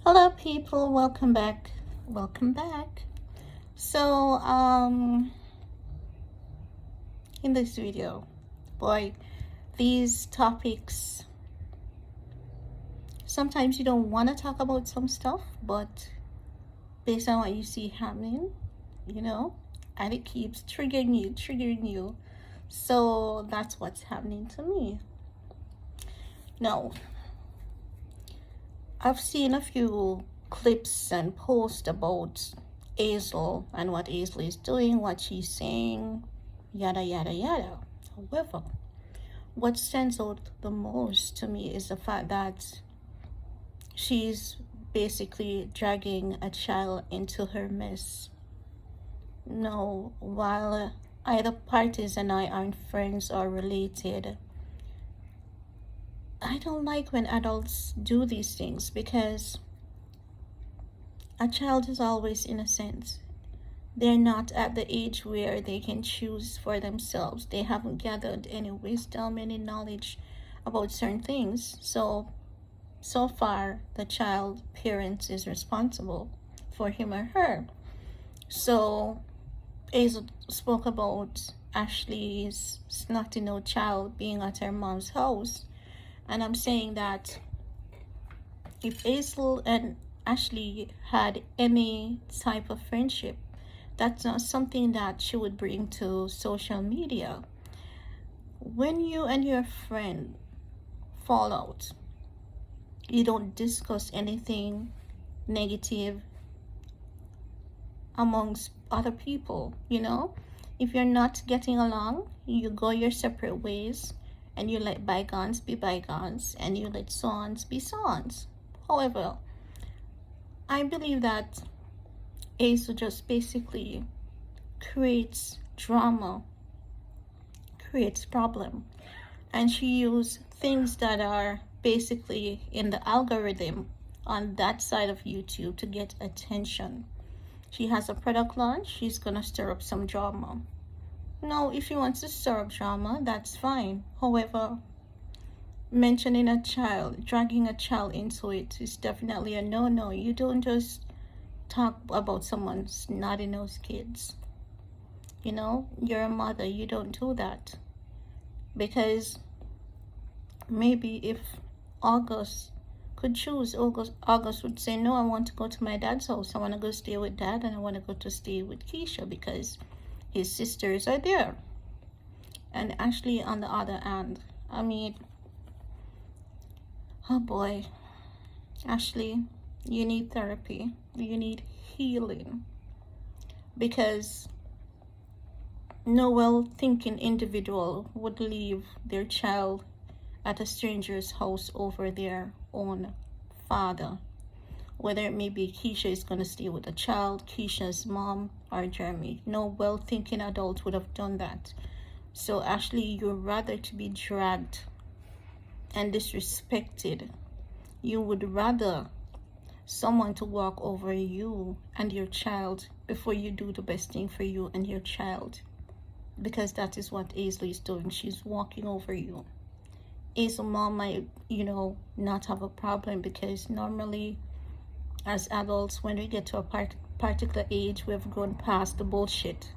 Hello people, welcome back. Welcome back. So, in this video, boy, these topics, sometimes you don't want to talk about some stuff, but based on what you see happening, you know, and it keeps triggering you. So that's what's happening to me. Now, I've seen a few clips and posts about Hazel and what Hazel is doing, what she's saying, yada yada yada. However, what stands out the most to me is the fact that she's basically dragging a child into her mess. No, while either parties and I aren't friends or related, I don't like when adults do these things because a child is always innocent. They're not at the age where they can choose for themselves. They haven't gathered any wisdom, any knowledge about certain things. So far, the child parent is responsible for him or her. So, Hazel spoke about Ashley's snotty nose child being at her mom's house. And I'm saying that if Hazel and Ashley had any type of friendship, that's not something that she would bring to social media. When you and your friend fall out, you don't discuss anything negative amongst other people, you know? If you're not getting along, you go your separate ways and you let bygones be bygones and you let so-ons be so-ons. However, I believe that Hazel just basically creates drama, creates problem, and she uses things that are basically in the algorithm on that side of YouTube to get attention. She has a product launch, she's gonna stir up some drama. Now, if she wants to stir up drama, that's fine. However, mentioning a child, dragging a child into it is definitely a no-no. You don't just talk about someone's naughty nose kids. You know, you're a mother, you don't do that. Because maybe if August could choose, August would say, no, I want to go to my dad's house. I want to go stay with dad and I want to go to stay with Keesha because his sisters are there. And Ashley, on the other hand, I mean, oh boy, Ashley, you need therapy. You need healing. Because no well-thinking individual would leave their child at a stranger's house over their own father. Whether it may be Keesha is going to stay with the child, Keisha's mom, or Jeremy. No well-thinking adult would have done that. So Ashley, you'd rather to be dragged and disrespected. You would rather someone to walk over you and your child before you do the best thing for you and your child. Because that is what Hazel is doing. She's walking over you. Hazel mom might, not have a problem because normally as adults, when we get to a particular age, we have gone past the bullshit.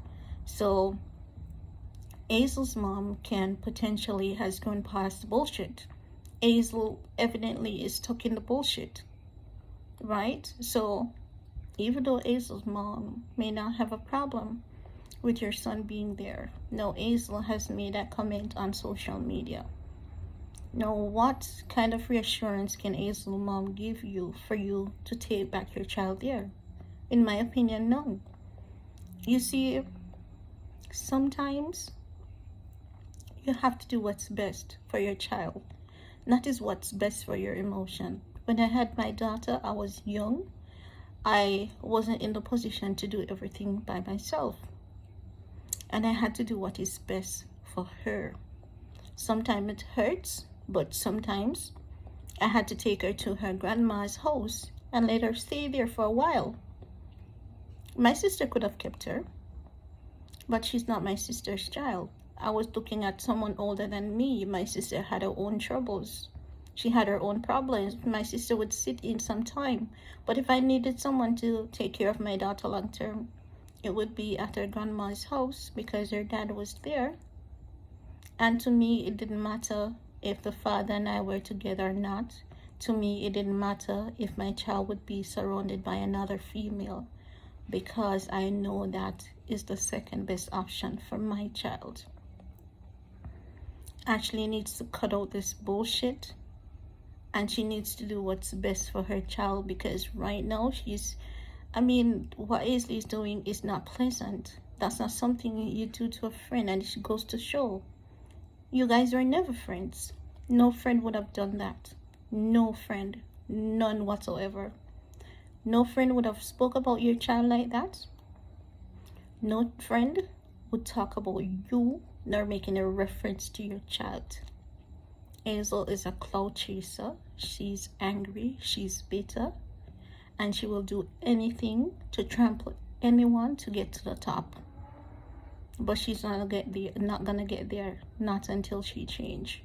So Hazel's mom can potentially has gone past the bullshit. Hazel evidently is stuck in the bullshit, right? So even though Hazel's mom may not have a problem with your son being there, no, Hazel has made that comment on social media. Now, what kind of reassurance can Hazel mom give you for you to take back your child there? In my opinion, none. You see, sometimes you have to do what's best for your child, not is what's best for your emotion. When I had my daughter, I was young. I wasn't in the position to do everything by myself. And I had to do what is best for her. Sometimes it hurts, but sometimes I had to take her to her grandma's house and let her stay there for a while. My sister could have kept her, but she's not my sister's child. I was looking at someone older than me. My sister had her own troubles. She had her own problems. My sister would sit in some time. But if I needed someone to take care of my daughter long term, it would be at her grandma's house because her dad was there. And to me, it didn't matter if the father and I were together or not. To me, it didn't matter if my child would be surrounded by another female, because I know that is the second best option for my child. Ashley needs to cut out this bullshit, and she needs to do what's best for her child, because right now what Aisley is doing is not pleasant. That's not something you do to a friend, and it goes to show you guys were never friends. No friend would have done that. No friend. None whatsoever. No friend would have spoke about your child like that. No friend would talk about you nor making a reference to your child. Hazel is a clout chaser. She's angry, she's bitter, and she will do anything to trample anyone to get to the top. But she's not gonna get there, not until she change.